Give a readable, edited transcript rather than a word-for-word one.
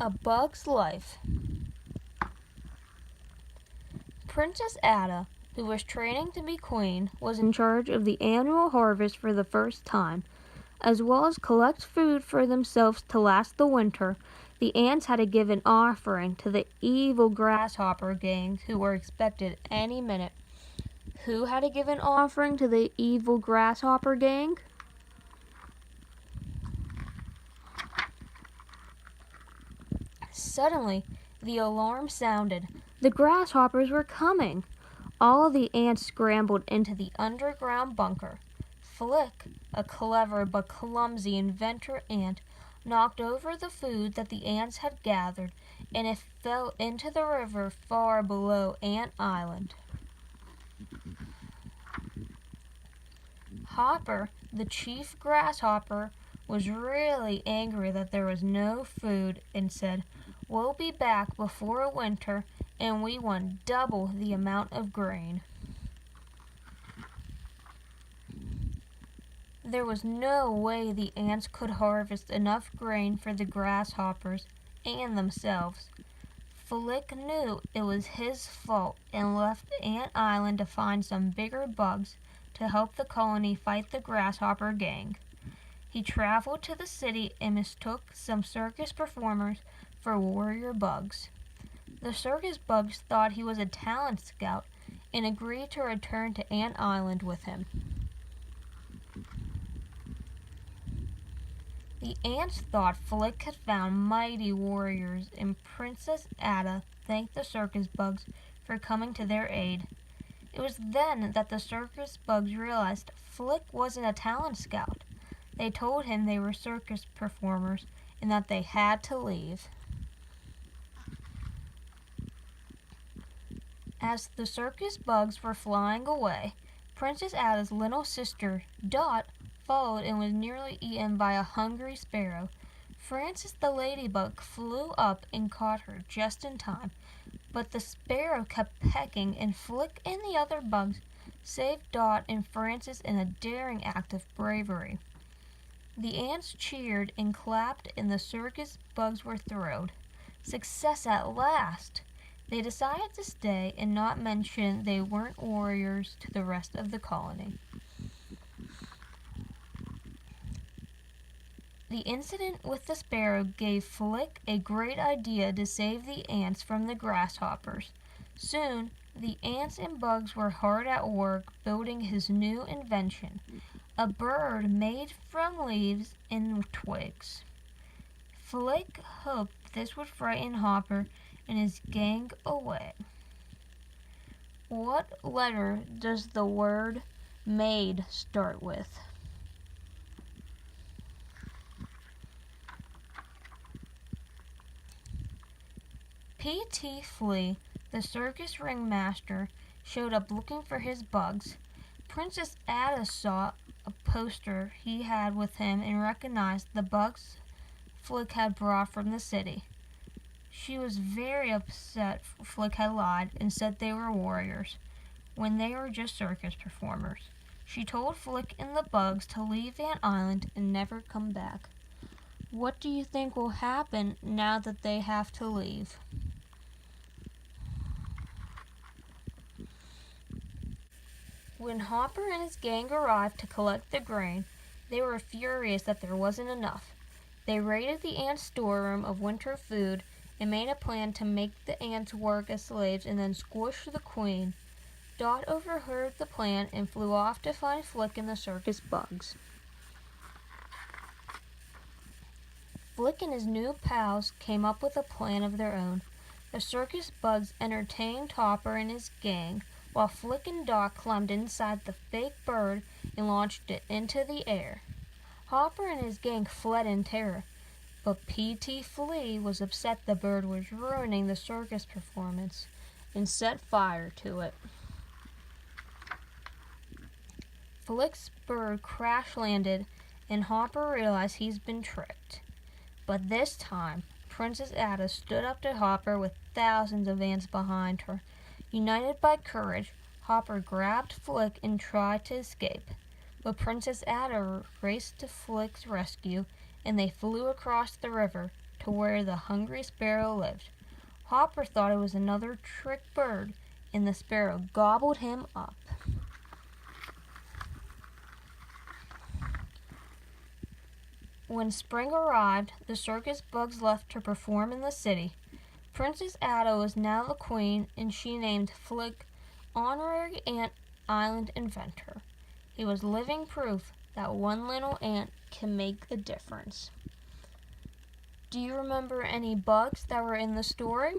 A Bug's Life. Princess Ada, who was training to be queen, was in charge of the annual harvest for the first time. As well as collect food for themselves to last the winter, the ants had to give an offering to the evil grasshopper gang who were expected any minute. Who had to give an offering to the evil grasshopper gang? Suddenly, the alarm sounded. The grasshoppers were coming. All the ants scrambled into the underground bunker. Flick, a clever but clumsy inventor ant, knocked over the food that the ants had gathered, and it fell into the river far below Ant Island. Hopper, the chief grasshopper, was really angry that there was no food and said, "We'll be back before winter and we want double the amount of grain." There was no way the ants could harvest enough grain for the grasshoppers and themselves. Flick knew it was his fault and left Ant Island to find some bigger bugs to help the colony fight the grasshopper gang. He traveled to the city and mistook some circus performers for warrior bugs. The circus bugs thought he was a talent scout and agreed to return to Ant Island with him. The ants thought Flick had found mighty warriors, and Princess Ada thanked the circus bugs for coming to their aid. It was then that the circus bugs realized Flick wasn't a talent scout. They told him they were circus performers and that they had to leave. As the circus bugs were flying away, Princess Ada's little sister, Dot, followed and was nearly eaten by a hungry sparrow. Frances the ladybug flew up and caught her just in time, but the sparrow kept pecking, and Flick and the other bugs saved Dot and Frances in a daring act of bravery. The ants cheered and clapped, and the circus bugs were thrilled. Success at last! They decided to stay and not mention they weren't warriors to the rest of the colony. The incident with the sparrow gave Flick a great idea to save the ants from the grasshoppers. Soon, the ants and bugs were hard at work building his new invention, a bird made from leaves and twigs. Flick hoped this would frighten Hopper and his gang away. What letter does the word made start with? P.T. Flea, the circus ringmaster, showed up looking for his bugs. Princess Ada saw a poster he had with him and recognized the bugs Flick had brought from the city. She was very upset Flick had lied and said they were warriors, when they were just circus performers. She told Flick and the bugs to leave Ant Island and never come back. What do you think will happen now that they have to leave? When Hopper and his gang arrived to collect the grain, they were furious that there wasn't enough. They raided the ants' storeroom of winter food and made a plan to make the ants work as slaves and then squish the queen. Dot overheard the plan and flew off to find Flick and the circus bugs. Flick and his new pals came up with a plan of their own. The circus bugs entertained Hopper and his gang, while Flick and Dot climbed inside the fake bird and launched it into the air. Hopper and his gang fled in terror, but P.T. Flea was upset the bird was ruining the circus performance and set fire to it. Flick's bird crash-landed, and Hopper realized he's been tricked. But this time, Princess Ada stood up to Hopper with thousands of ants behind her. United by courage, Hopper grabbed Flick and tried to escape, but Princess Ada raced to Flick's rescue, and they flew across the river to where the hungry sparrow lived. Hopper thought it was another trick bird, and the sparrow gobbled him up. When spring arrived, the circus bugs left to perform in the city. Princess Ada was now the queen, and she named Flick honorary ant island inventor. He was living proof that one little ant can make a difference. Do you remember any bugs that were in the story?